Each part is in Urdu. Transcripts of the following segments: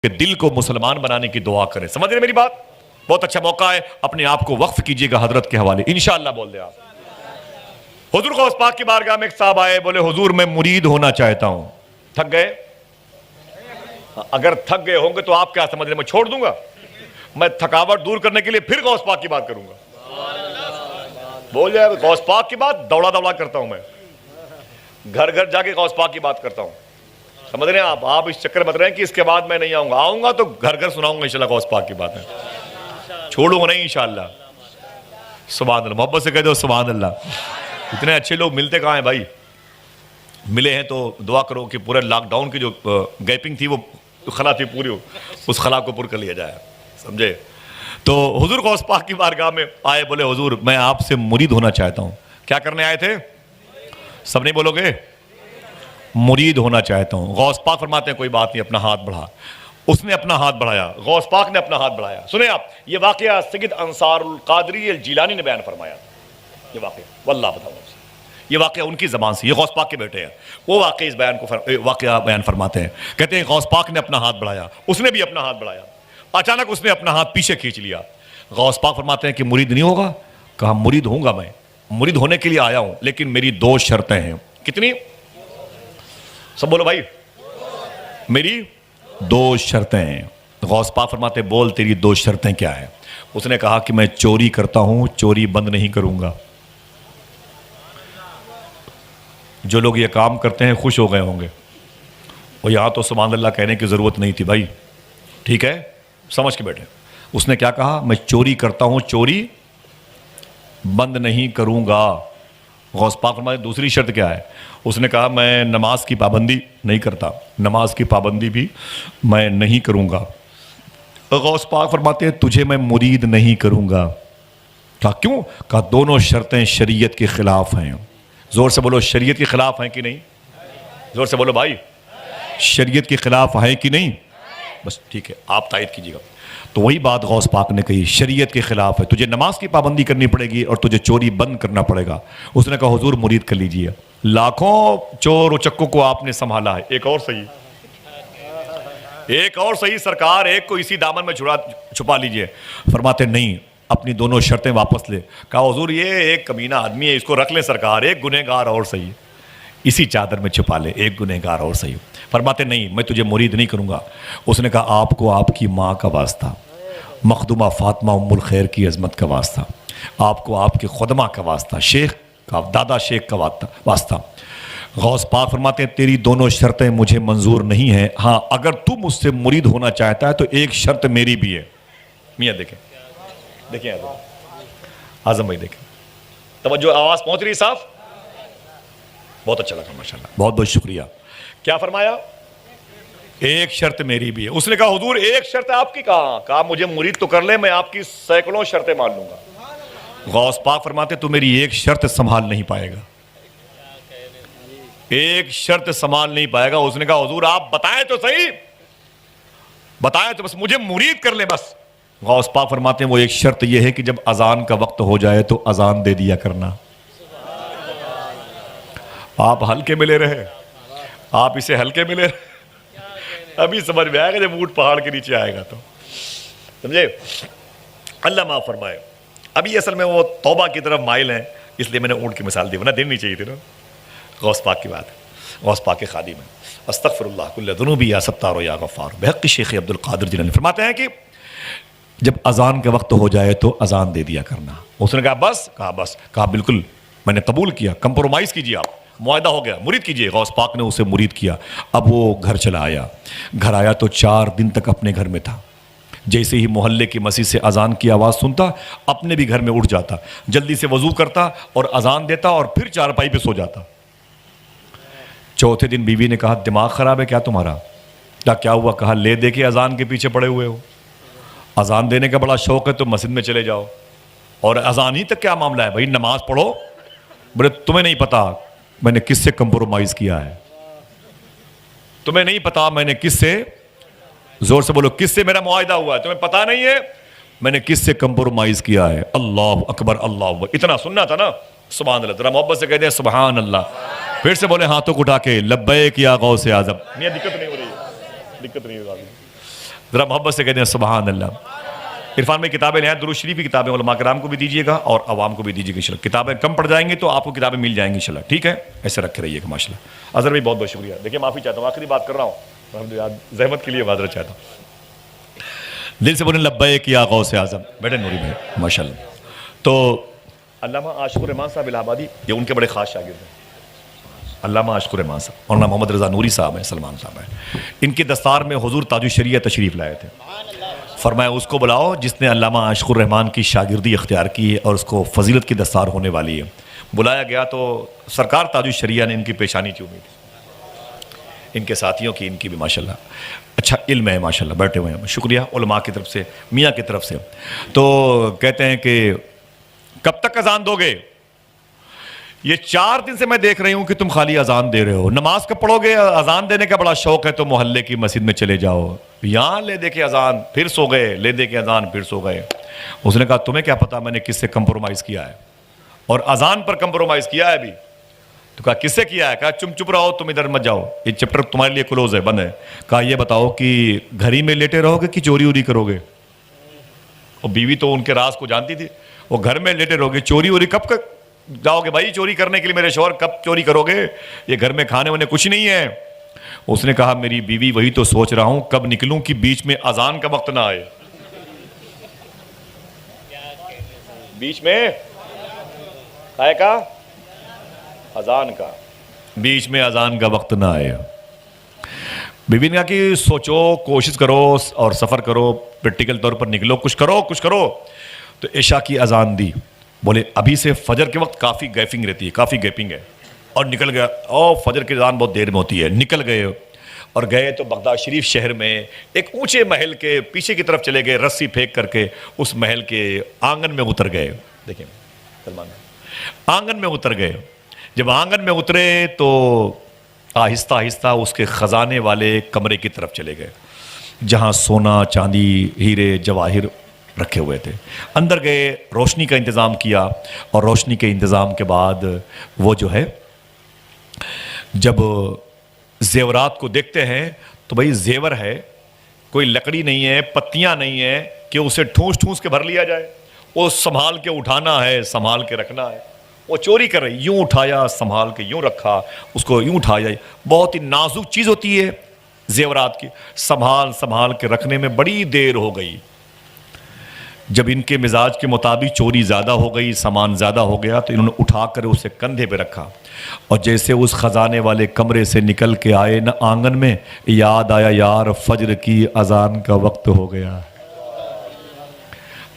کہ دل کو مسلمان بنانے کی دعا کریں. سمجھ رہے میری بات؟ بہت اچھا موقع ہے, اپنے آپ کو وقف کیجئے گا حضرت کے حوالے. انشاءاللہ بول دیں آپ. حضور غوث پاک کی بارگاہ میں ایک صاحب آئے, بولے حضور میں مرید ہونا چاہتا ہوں. تھک گئے؟ اگر تھک گئے ہوں گے تو آپ کیا سمجھ رہے, میں چھوڑ دوں گا؟ میں تھکاوٹ دور کرنے کے لیے پھر غوث پاک کی بات کروں گا. بول جائے غوث پاک کی بات دوڑا دوڑا کرتا ہوں, میں گھر گھر جا کے غوث پاک کی بات کرتا ہوں. سمجھ رہے ہیں آپ اس چکر مت رہے ہیں کہ اس کے بعد میں نہیں آؤں گا تو گھر گھر سناؤں گا انشاءاللہ غوث پاک کی بات ہے, چھوڑوں گا نہیں انشاءاللہ. سبحان اللہ, محبت سے کہہ دو سبحان اللہ. اتنے اچھے لوگ ملتے کہاں ہیں بھائی؟ ملے ہیں تو دعا کرو کہ پورے لاک ڈاؤن کی جو گیپنگ تھی وہ خلا تھی پوری ہو, اس خلا کو پر کر لیا جائے. سمجھے؟ تو حضور غوث پاک کی بارگاہ میں آئے, بولے حضور میں آپ سے مرید ہونا چاہتا ہوں. کیا کرنے آئے تھے؟ سب نہیں بولو گے؟ مرید ہونا چاہتا ہوں. غوث پاک فرماتے ہیں کوئی بات نہیں, اپنا ہاتھ بڑھا. اس نے اپنا ہاتھ بڑھایا, غوث پاک نے اپنا ہاتھ بڑھایا. سنیں آپ, یہ واقعہ سید انصار القادری الجیلانی نے بیان فرمایا. یہ واقعہ واللہ بتاؤں آپ سے, یہ واقعہ ان کی زبان سے, یہ غوث پاک کے بیٹے ہیں, وہ واقعہ اس واقعہ بیان فرماتے ہیں. کہتے ہیں غوث پاک نے اپنا ہاتھ بڑھایا, اس نے بھی اپنا ہاتھ بڑھایا. اچانک اس نے اپنا ہاتھ پیچھے کھینچ لیا. غوث پاک فرماتے ہیں کہ مرید نہیں ہوگا؟ کہا مرید ہوں گا, میں مرید ہونے کے لیے آیا ہوں, لیکن میری 2 شرطیں ہیں. کتنی؟ سب بولو بھائی. میری 2 شرطیں ہیں. غوث پاک فرماتے بول تیری 2 شرطیں کیا ہیں؟ اس نے کہا کہ میں چوری کرتا ہوں, چوری بند نہیں کروں گا. جو لوگ یہ کام کرتے ہیں خوش ہو گئے ہوں گے, اور یہاں تو سبحان اللہ کہنے کی ضرورت نہیں تھی بھائی, ٹھیک ہے سمجھ کے بیٹھے. اس نے کیا کہا؟ میں چوری کرتا ہوں, چوری بند نہیں کروں گا. غوث پاک فرماتے دوسری شرط کیا ہے؟ اس نے کہا میں نماز کی پابندی نہیں کرتا, نماز کی پابندی بھی میں نہیں کروں گا. غوث پاک فرماتے ہیں تجھے میں مرید نہیں کروں گا. کہا کیوں؟ کہا دونوں شرطیں شریعت کے خلاف ہیں. زور سے بولو شریعت کے خلاف ہیں کہ نہیں؟ زور سے بولو بھائی, شریعت کے خلاف ہیں کہ نہیں؟ بس ٹھیک ہے, آپ تائید کیجیے گا. تو وہی بات غوث پاک نے کہی, شریعت کے خلاف ہے, تجھے نماز کی پابندی کرنی پڑے گی اور تجھے چوری بند کرنا پڑے گا. اس نے کہا حضور مرید کر لیجئے. لاکھوں چور و چکوں کو آپ نے سنبھالا ہے, ایک اور صحیح, ایک اور صحیح سرکار, ایک کو اسی دامن میں چھپا لیجئے. فرماتے نہیں, اپنی دونوں شرطیں واپس لے. کہا حضور یہ ایک کمینہ آدمی ہے, اس کو رکھ لیں سرکار, ایک گنہگار اور صحیح, اسی چادر میں چھپا لے, ایک گنہگار اور صحیح. فرماتے نہیں میں تجھے مرید نہیں کروں گا. اس نے کہا آپ کو آپ کی ماں کا واسطہ, مخدومہ فاطمہ ام الخیر کی عظمت کا واسطہ, آپ کو آپ کے خدمہ کا واسطہ, شیخ کا, دادا شیخ کا واسطہ. غوث پاک فرماتے ہیں تیری دونوں شرطیں مجھے منظور نہیں ہیں, ہاں اگر تو مجھ سے مرید ہونا چاہتا ہے تو ایک شرط میری بھی ہے. میاں دیکھیں دیکھیں اعظم بھائی دیکھیں, توجہ, آواز پہنچ رہی صاف؟ بہت اچھا لگا ماشاءاللہ, بہت بہت شکریہ. کیا فرمایا؟ ایک شرط میری بھی ہے. اس نے کہا حضور ایک شرط آپ کی کہاں؟ کہا مجھے مرید تو کر لے, میں آپ کی سینکڑوں شرطیں مان لوں گا. غوث پاک فرماتے تو میری ایک شرط سنبھال نہیں پائے گا, ایک شرط سنبھال نہیں پائے گا. اس نے کہا حضور آپ بتائیں تو صحیح, بتائیں تو بس, مجھے مرید کر لے بس. غوث پاک فرماتے ہیں وہ ایک شرط یہ ہے کہ جب اذان کا وقت ہو جائے تو اذان دے دیا کرنا. آپ ہلکے میں لے رہے, آپ اسے ہلکے میں لے رہے, ابھی سمجھ میں آئے گا جب اونٹ پہاڑ کے نیچے آئے گا تو, سمجھے؟ اللہ معاف فرمائے. ابھی اصل میں وہ توبہ کی طرف مائل ہیں, اس لیے میں نے اونٹ کی مثال دی, ورنہ دینی چاہیے تھی نا. غوث پاک کی بات ہے, غوث پاک کے خادم ہیں. استغفر اللہ کل ذنوبی یا ستار یا غفار. بحق شیخ عبد القادر جیلانی فرماتے ہیں کہ جب اذان کا وقت ہو جائے تو اذان دے دیا کرنا. اس نے کہا بس, کہا بس, کہا بالکل میں نے قبول کیا, کمپرومائز کیجیے, آپ معاہدہ ہو گیا, مرید کیجیے. غوث پاک نے اسے مرید کیا. اب وہ گھر چلا آیا. گھر آیا تو 4 دن تک اپنے گھر میں تھا. جیسے ہی محلے کی مسجد سے اذان کی آواز سنتا اپنے بھی گھر میں اٹھ جاتا, جلدی سے وضو کرتا اور اذان دیتا اور پھر چارپائی پہ سو جاتا. چوتھے دن بیوی نے کہا دماغ خراب ہے کیا تمہارا؟ کیا ہوا؟ کہا لے دے کے اذان کے پیچھے پڑے ہوئے ہو, اذان دینے کا بڑا شوق ہے تو مسجد میں چلے جاؤ, اور اذان ہی تک کیا معاملہ ہے بھائی, نماز پڑھو. بولے تمہیں نہیں پتا میں نے کس سے کمپرومائز کیا ہے, تمہیں نہیں پتا میں نے کس سے, زور سے بولو, کس سے میرا معاہدہ ہوا ہے, تمہیں پتا نہیں ہے میں نے کس سے کمپرومائز کیا ہے. اللہ اکبر, اللہ اکبر. اتنا سننا تھا نا, سبحان اللہ. ذرا محبت سے کہہ دیں سبحان اللہ. پھر سے بولے ہاتھوں کو اٹھا کے لبیک یا غوث اعظم. میاں دقت نہیں ہو رہی ہے, دقت نہیں ہو رہی. ذرا محبت سے کہتے ہیں سبحان اللہ. عرفان میں کتابیں نہایت درود شریف کی کتابیں علماء کرام کو بھی دیجیے گا اور عوام کو بھی دیجیے گا انشاءاللہ. کتابیں کم پڑ جائیں گے تو آپ کو کتابیں مل جائیں گی انشاءاللہ. ٹھیک ہے, ایسے رکھے رہیے گا ماشاءاللہ. اظہر بھائی بہت بہت شکریہ. دیکھیے معافی چاہتا ہوں, آخری بات کر رہا ہوں, زحمت کے لیے معذرت چاہتا ہوں. دل سے بولیں لبیک یا غوث اعظم. بیٹے نوری بھائی ماشاءاللہ. تو علامہ عاشق الرحمان صاحب الہ آبادی یہ ان کے بڑے خاص شاگرد ہیں. علامہ عاشق الرحمان صاحب اور علامہ محمد رضا نوری صاحب ہیں, سلمان صاحب ہیں. ان کے دستار میں حضور تاج الشریعہ تشریف لائے تھے. فرمایا اس کو بلاؤ جس نے علامہ عاشق الرحمان کی شاگردی اختیار کی ہے اور اس کو فضیلت کی دستار ہونے والی ہے. بلایا گیا تو سرکار تاج الشریعہ نے ان کی پیشانی چومی تھی, ان کے ساتھیوں کی, ان کی بھی ماشاءاللہ اچھا علم ہے ماشاءاللہ. بیٹھے ہوئے ہیں, شکریہ علماء کی طرف سے, میاں کی طرف سے. تو کہتے ہیں کہ کب تک اذان دو گے؟ یہ 4 دن سے میں دیکھ رہی ہوں کہ تم خالی اذان دے رہے ہو. نماز کب پڑھو گے؟ اذان دینے کا بڑا شوق ہے تو محلے کی مسجد میں چلے جاؤ. یہاں لے دے کے اذان پھر سو گئے, لے دے کے اذان پھر سو گئے. اس نے کہا تمہیں کیا پتا میں نے کس سے کمپرومائز کیا ہے, اور اذان پر کمپرومائز کیا ہے ابھی. تو کہا کس سے کیا ہے؟ کہا چپ رہو, تم ادھر مت جاؤ, یہ چیپٹر تمہارے لیے کلوز ہے, بند ہے. کہا یہ بتاؤ کہ گھر ہی میں لیٹے رہو گے کہ چوری ووری کرو گے؟ اور بیوی تو ان کے راز کو جانتی تھی. وہ گھر میں لیٹے رہو گے, چوری ووری کب جاؤ گے بھائی چوری کرنے کے لیے؟ میرے شوہر کب چوری کرو گے؟ یہ گھر میں کھانے وانے کچھ نہیں ہے. اس نے کہا میری بیوی وہی تو سوچ رہا ہوں کب نکلوں کہ بیچ میں اذان کا وقت نہ آئے. بیچ میں آئے کا اذان کا, بیچ میں اذان کا وقت نہ آئے. بیوی نے کہا کہ سوچو, کوشش کرو اور سفر کرو, پریکٹیکل طور پر نکلو, کچھ کرو. تو عشاء کی اذان دی. بولے ابھی سے فجر کے وقت کافی گیپنگ رہتی ہے, کافی گیپنگ ہے. اور نکل گیا. فجر کی اذان بہت دیر میں ہوتی ہے. نکل گئے اور گئے تو بغداد شریف شہر میں ایک اونچے محل کے پیچھے کی طرف چلے گئے, رسی پھینک کر کے اس محل کے آنگن میں اتر گئے. دیکھیں سلمان, آنگن میں اتر گئے. جب آنگن میں اترے تو آہستہ آہستہ اس کے خزانے والے کمرے کی طرف چلے گئے جہاں سونا چاندی ہیرے جواہر رکھے ہوئے تھے. اندر گئے, روشنی کا انتظام کیا, اور روشنی کے انتظام کے بعد وہ جو ہے جب زیورات کو دیکھتے ہیں تو بھئی زیور ہے, کوئی لکڑی نہیں ہے, پتیاں نہیں ہیں کہ اسے ٹھونس کے بھر لیا جائے. وہ سنبھال کے اٹھانا ہے, سنبھال کے رکھنا ہے. وہ چوری کر رہی, یوں اٹھایا, سنبھال کے یوں رکھا, اس کو یوں اٹھایا. بہت ہی نازک چیز ہوتی ہے زیورات کی, سنبھال کے رکھنے میں بڑی دیر ہو گئی. جب ان کے مزاج کے مطابق چوری زیادہ ہو گئی, سامان زیادہ ہو گیا, تو انہوں نے اٹھا کر اسے کندھے پہ رکھا. اور جیسے اس خزانے والے کمرے سے نکل کے آئے نا آنگن میں, یاد آیا یار فجر کی اذان کا وقت ہو گیا.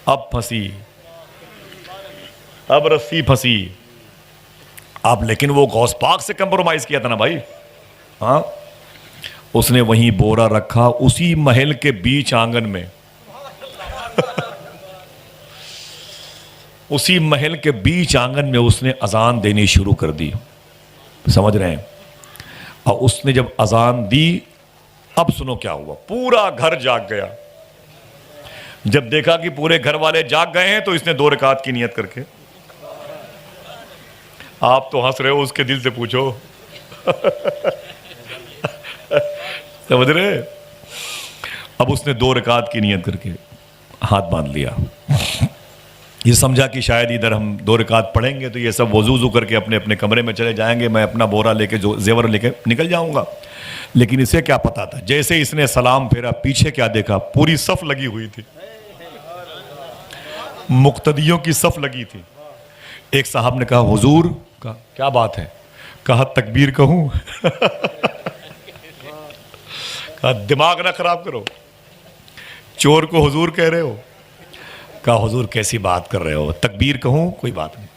اب پھنسی, اب رسی پھنسی. اب لیکن وہ غوث پاک سے کمپرومائز کیا تھا نا بھائی. ہاں, اس نے وہیں بورا رکھا اسی محل کے بیچ آنگن میں. اسی محل کے بیچ آنگن میں اس نے اذان دینی شروع کر دی. سمجھ رہے ہیں؟ اور اس نے جب اذان دی, اب سنو کیا ہوا, پورا گھر جاگ گیا. جب دیکھا کہ پورے گھر والے جاگ گئے ہیں تو اس نے 2 رکعت کی نیت کر کے, آپ تو ہنس رہے ہو, اس کے دل سے پوچھو. سمجھ رہے؟ اب اس نے 2 رکعت کی نیت کر کے ہاتھ باندھ لیا. یہ سمجھا کہ شاید ادھر ہم 2 رکعت پڑھیں گے تو یہ سب وضو کر کے اپنے اپنے کمرے میں چلے جائیں گے, میں اپنا بورا لے کے زیور لے کے نکل جاؤں گا. لیکن اسے کیا پتا تھا, جیسے اس نے سلام پھیرا, پیچھے کیا دیکھا, پوری صف لگی ہوئی تھی, مقتدیوں کی صف لگی تھی. ایک صاحب نے کہا حضور, کہا کیا بات ہے؟ کہا تکبیر کہوں؟ کہا دماغ نہ خراب کرو, چور کو حضور کہہ رہے ہو. کہا حضور کیسی بات کر رہے ہو, تکبیر کہوں؟ کوئی بات نہیں,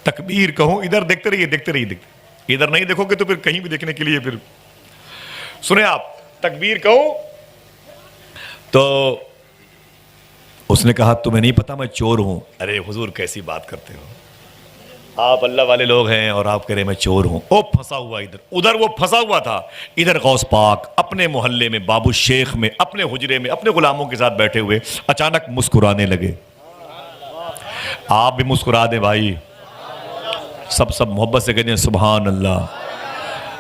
تکبیر کہوں. ادھر دیکھتے رہیے, ادھر نہیں دیکھو گے تو پھر کہیں بھی دیکھنے کے لیے پھر سنیں آپ, تکبیر کہوں؟ تو اس نے کہا تمہیں نہیں پتا میں چور ہوں. ارے حضور کیسی بات کرتے ہو, آپ اللہ والے لوگ ہیں اور آپ کہہ رہے میں چور ہوں. او پھنسا ہوا ادھر وہ پھنسا ہوا تھا. ادھر غوث پاک اپنے محلے میں, بابو شیخ میں, اپنے حجرے میں اپنے غلاموں کے ساتھ بیٹھے ہوئے اچانک مسکرانے لگے. آپ بھی مسکرا دیں بھائی, سب محبت سے کہتے ہیں سبحان اللہ.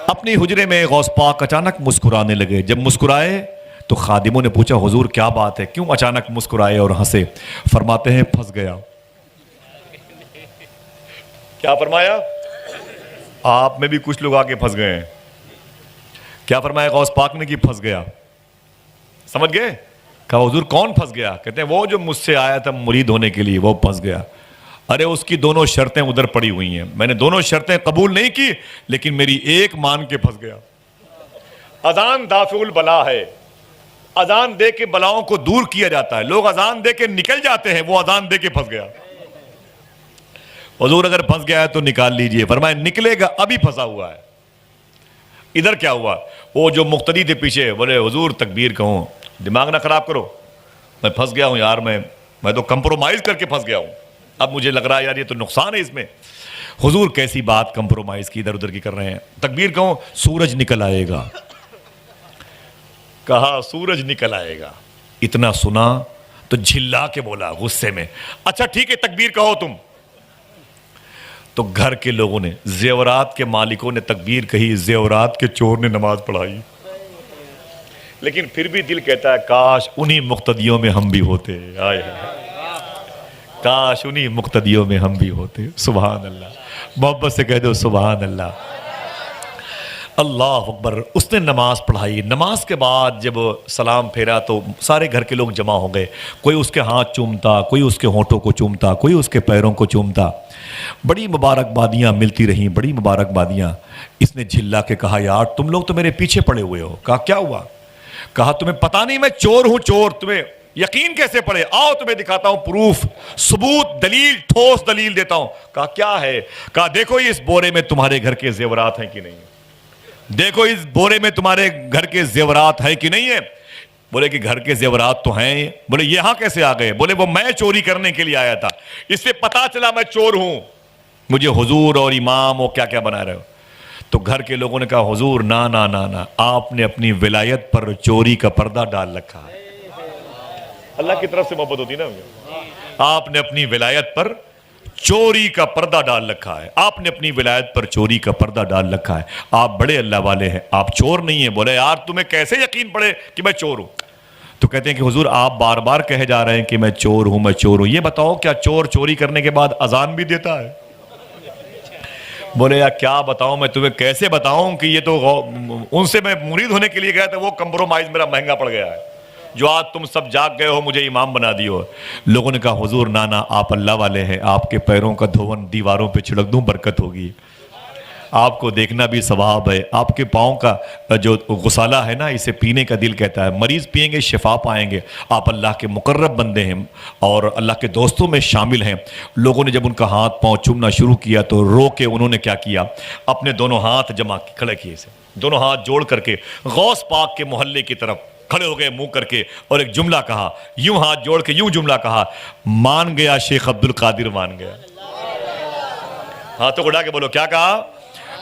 اپنی حجرے میں غوث پاک اچانک مسکرانے لگے. جب مسکرائے تو خادموں نے پوچھا حضور کیا بات ہے، کیوں اچانک مسکرائے اور ہنسے؟ فرماتے ہیں پھنس گیا۔ کیا فرمایا؟ آپ میں بھی کچھ لوگ آگے پھنس گئے ہیں۔ کیا فرمایا غوث پاک نے کہ پھنس گیا؟ سمجھ گئے؟ کہا حضور کون پھنس گیا؟ کہتے ہیں وہ جو مجھ سے آیا تھا مرید ہونے کے لیے وہ پھنس گیا۔ ارے اس کی دونوں شرطیں ادھر پڑی ہوئی ہیں، میں نے دونوں شرطیں قبول نہیں کی لیکن میری ایک مان کے پھنس گیا۔ اذان دافع البلا ہے، اذان دے کے بلاؤں کو دور کیا جاتا ہے، لوگ اذان دے کے نکل جاتے ہیں، وہ اذان دے کے پھنس گیا۔ حضور اگر پھنس گیا ہے تو نکال لیجئے، فرمایا نکلے گا ابھی پھنسا ہوا ہے۔ ادھر کیا ہوا؟ وہ جو مقتدی تھے پیچھے بولے حضور تکبیر کہوں، دماغ نہ خراب کرو، میں پھنس گیا ہوں یار، میں تو کمپرومائز کر کے پھنس گیا ہوں، اب مجھے لگ رہا ہے یار یہ تو نقصان ہے اس میں۔ حضور کیسی بات کمپرومائز کی ادھر ادھر کی کر رہے ہیں، تکبیر کہوں سورج نکل آئے گا۔ کہا سورج نکل آئے گا، اتنا سنا تو جھلا کے بولا غصے میں، اچھا ٹھیک ہے تکبیر کہو تم۔ تو گھر کے لوگوں نے، زیورات کے مالکوں نے تکبیر کہی، زیورات کے چور نے نماز پڑھائی، لیکن پھر بھی دل کہتا ہے کاش انہی مقتدیوں میں ہم بھی ہوتے، آئے کاش انہی مقتدیوں میں ہم بھی ہوتے۔ سبحان اللہ، محبت سے کہہ دو سبحان اللہ، اللہ اکبر۔ اس نے نماز پڑھائی، نماز کے بعد جب سلام پھیرا تو سارے گھر کے لوگ جمع ہو گئے، کوئی اس کے ہاتھ چومتا، کوئی اس کے ہونٹوں کو چومتا، کوئی اس کے پیروں کو چومتا، بڑی مبارکبادیاں ملتی رہیں، بڑی مبارکبادیاں۔ اس نے جھلا کے کہا یار تم لوگ تو میرے پیچھے پڑے ہوئے ہو۔ کہا کیا ہوا؟ کہا تمہیں پتا نہیں میں چور ہوں، چور، تمہیں یقین کیسے پڑے؟ آؤ تمہیں دکھاتا ہوں پروف، ثبوت، دلیل، ٹھوس دلیل دیتا ہوں۔ کہا کیا ہے؟ کہا دیکھو اس بورے میں تمہارے گھر کے زیورات ہیں کہ نہیں، دیکھو اس بورے میں تمہارے گھر کے زیورات ہیں کہ نہیں ہے؟ بولے کہ گھر کے زیورات تو ہیں۔ بولے یہاں کیسے آ گئے؟ بولے وہ میں چوری کرنے کے لیے آیا تھا، اس سے پتا چلا میں چور ہوں، مجھے حضور اور امام اور کیا کیا بنا رہے ہو۔ تو گھر کے لوگوں نے کہا حضور نا نا نا نا، آپ نے اپنی ولایت پر چوری کا پردہ ڈال رکھا ہے۔ اللہ کی طرف سے محبت ہوتی نا، آپ نے اپنی ولایت پر چوری کا پردہ ڈال رکھا ہے، آپ نے اپنی ولایت پر چوری کا پردہ ڈال رکھا ہے، آپ بڑے اللہ والے ہیں، آپ چور نہیں ہیں۔ بولے یار تمہیں کیسے یقین پڑے کہ میں چور ہوں؟ تو کہتے ہیں کہ حضور آپ بار بار کہے جا رہے ہیں کہ میں چور ہوں، میں چور ہوں، یہ بتاؤ کیا چور چوری کرنے کے بعد اذان بھی دیتا ہے؟ بولے یار کیا بتاؤں میں تمہیں، کیسے بتاؤں کہ یہ تو ان سے میں مرید ہونے کے لیے گیا تھا، وہ کمپرومائز میرا مہنگا پڑ گیا ہے، جو آج تم سب جاگ گئے ہو مجھے امام بنا دیو۔ لوگوں نے کہا حضور نانا آپ اللہ والے ہیں، آپ کے پیروں کا دھون دیواروں پہ چھڑک دوں برکت ہوگی، آپ کو دیکھنا بھی ثواب ہے، آپ کے پاؤں کا جو غسالہ ہے نا اسے پینے کا دل کہتا ہے، مریض پئیں گے شفا پائیں گے، آپ اللہ کے مقرب بندے ہیں اور اللہ کے دوستوں میں شامل ہیں۔ لوگوں نے جب ان کا ہاتھ پاؤں چومنا شروع کیا تو رو کے انہوں نے کیا کیا، اپنے دونوں ہاتھ جمع کھڑے کیے سے، دونوں ہاتھ جوڑ کر کے غوث پاک کے محلے کی طرف کھڑے ہو گئے، منہ کر کے، اور ایک جملہ کہا، یوں ہاتھ جوڑ کے یوں جملہ کہا، مان گیا شیخ عبد القادر مان گیا۔ ہاتھوں کو اڑا کے بولو کیا کہا؟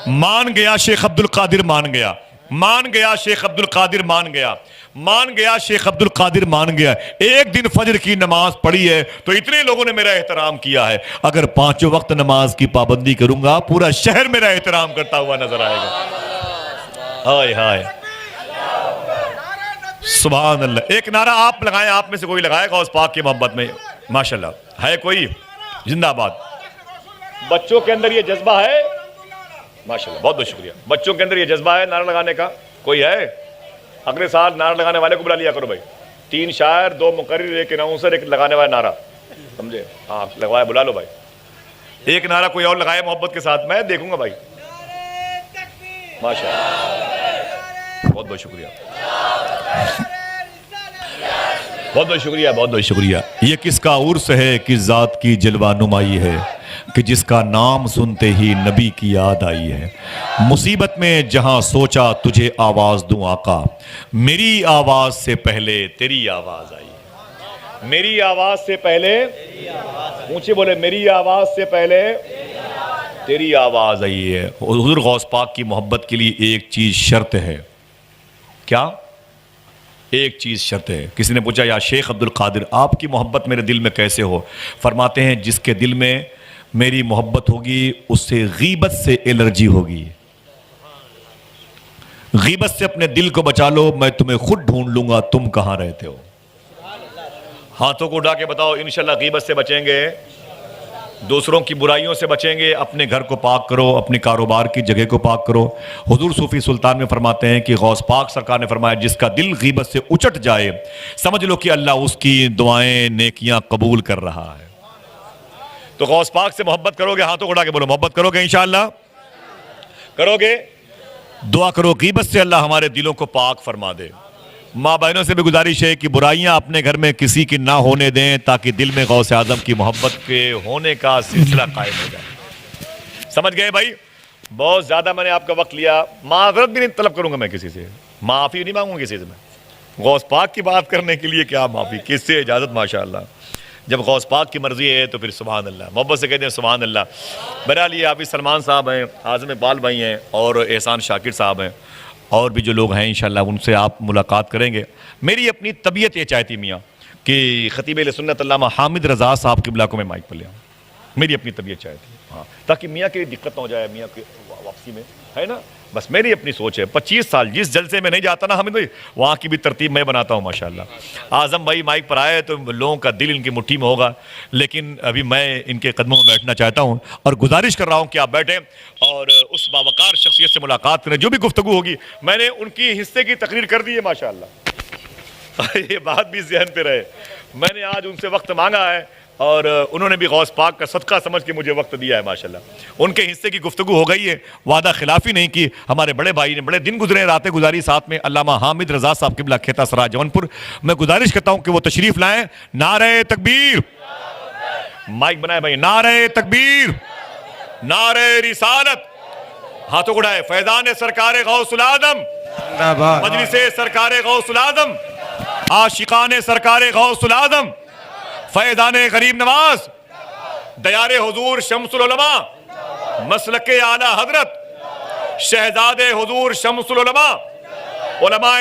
مان گیا شیخ عبد القادر مان گیا، مان گیا شیخ عبد القادر مان گیا، مان گیا شیخ عبد القادر مان گیا۔ ایک دن فجر کی نماز پڑھی ہے تو اتنے لوگوں نے میرا احترام کیا ہے، اگر پانچوں وقت نماز کی پابندی کروں گا پورا شہر میرا احترام کرتا ہوا نظر آئے گا۔ ہائے ہائے سبحان اللہ۔ ایک نعرہ آپ لگائیں، آپ میں سے کوئی لگائے غوث پاک کی محبت میں؟ ماشاءاللہ ہے کوئی؟ زندہ باد۔ بچوں کے اندر یہ جذبہ ہے؟ ماشاءاللہ بہت بہت شکریہ۔ بچوں کے اندر یہ جذبہ ہے نعرہ لگانے کا؟ کوئی ہے؟ اگلے سال نعرہ لگانے والے کو بلا لیا کرو بھائی، 3 شاعر 2 مقرر 1 اناؤنسر 1 لگانے والا نعرہ، سمجھے؟ ہاں لگوایا، بلا لو بھائی، ایک نعرہ کوئی اور لگائے محبت کے ساتھ، میں دیکھوں گا بھائی۔ ماشاءاللہ بہت بہت شکریہ، بہت بہت شکریہ، بہت بہت شکریہ۔ یہ کس کا عرس ہے، کس ذات کی جلوہ نمائی ہے کہ جس کا نام سنتے ہی نبی کی یاد آئی ہے۔ مصیبت میں جہاں سوچا تجھے آواز دوں آقا، میری آواز سے پہلے تیری آواز آئی ہے، میری آواز سے پہلے، اونچے بولے میری آواز سے پہلے تیری آواز آئی ہے۔ حضور غوث پاک کی محبت کے لیے ایک چیز شرط ہے، کیا؟ ایک چیز شرط ہے۔ کسی نے پوچھا یا شیخ عبد القادر آپ کی محبت میرے دل میں کیسے ہو؟ فرماتے ہیں جس کے دل میں میری محبت ہوگی اس سے غیبت سے الرجی ہوگی، غیبت سے اپنے دل کو بچا لو، میں تمہیں خود ڈھونڈ لوں گا تم کہاں رہتے ہو۔ ہاتھوں کو اٹھا کے بتاؤ انشاءاللہ غیبت سے بچیں گے، دوسروں کی برائیوں سے بچیں گے، اپنے گھر کو پاک کرو، اپنے کاروبار کی جگہ کو پاک کرو۔ حضور صوفی سلطان میں فرماتے ہیں کہ غوث پاک سرکار نے فرمایا جس کا دل غیبت سے اچٹ جائے سمجھ لو کہ اللہ اس کی دعائیں نیکیاں قبول کر رہا ہے۔ تو غوث پاک سے محبت کرو گے، ہاتھوں کو اٹھا کے بولو محبت کرو گے انشاءاللہ، کرو گے؟ دعا کرو غیبت سے اللہ ہمارے دلوں کو پاک فرما دے۔ ماں بہنوں سے بھی گزارش ہے کہ برائیاں اپنے گھر میں کسی کی نہ ہونے دیں تاکہ دل میں غوث اعظم کی محبت کے ہونے کا سلسلہ قائم ہو جائے۔ سمجھ گئے بھائی؟ بہت زیادہ میں نے آپ کا وقت لیا، معذرت بھی نہیں طلب کروں گا میں کسی سے، معافی نہیں مانگوں گا کسی سے میں۔ غوث پاک کی بات کرنے کے لیے کیا معافی، کس سے اجازت؟ ماشاءاللہ جب غوث پاک کی مرضی ہے تو پھر سبحان اللہ، محبت سے کہتے ہیں سبحان اللہ۔ بہرحال یہ حافظ سلمان صاحب ہیں، اعظم اقبال بھائی ہیں اور احسان شاکر صاحب ہیں، اور بھی جو لوگ ہیں انشاءاللہ ان سے آپ ملاقات کریں گے۔ میری اپنی طبیعت یہ چاہتی میاں کہ خطیب اہل سنت علامہ حامد رضا صاحب قبلہ کو میں مائک پر لے آؤں، میری اپنی طبیعت چاہتی ہے، ہاں، تاکہ میاں کی دقت نہ ہو جائے، میاں کی واپسی میں ہے نا، بس میری اپنی سوچ ہے۔ 25 سال جس جلسے میں نہیں جاتا نا حامد بھائی، وہاں کی بھی ترتیب میں بناتا ہوں ماشاءاللہ۔ اعظم بھائی مائک پر آئے تو لوگوں کا دل ان کی مٹھی میں ہوگا، لیکن ابھی میں ان کے قدموں میں بیٹھنا چاہتا ہوں اور گزارش کر رہا ہوں کہ آپ بیٹھیں اور اس باوقار شخصیت سے ملاقات کریں۔ جو بھی گفتگو ہوگی میں نے ان کی حصے کی تقریر کر دی ہے ماشاءاللہ، یہ بات بھی ذہن پہ رہے، میں نے آج ان سے وقت مانگا ہے اور انہوں نے بھی غوث پاک کا صدقہ سمجھ کے مجھے وقت دیا ہے ماشاءاللہ۔ ان کے حصے کی گفتگو ہو گئی ہے، وعدہ خلافی نہیں کی۔ ہمارے بڑے بھائی نے بڑے دن گزرے، راتیں گزاری ساتھ میں، علامہ حامد رضا صاحب قبلہ کھیتا سرا جون پور۔ میں گزارش کرتا ہوں کہ وہ تشریف لائیں۔ نعرہ تکبیر، مائک بنائے بھائی، نعرہ تکبیر، نعرہ رسالت، ہاتھوں کو اٹھائے۔ فیضان سرکار غوث العظم، مجلس سرکار غوث العظم، عاشقان سرکار غوث العظم، فیضان غریب نواز، دیار حضور شمس العلماء، مسلک اعلی حضرت، شہزاد حضور شمس العلماء، علماء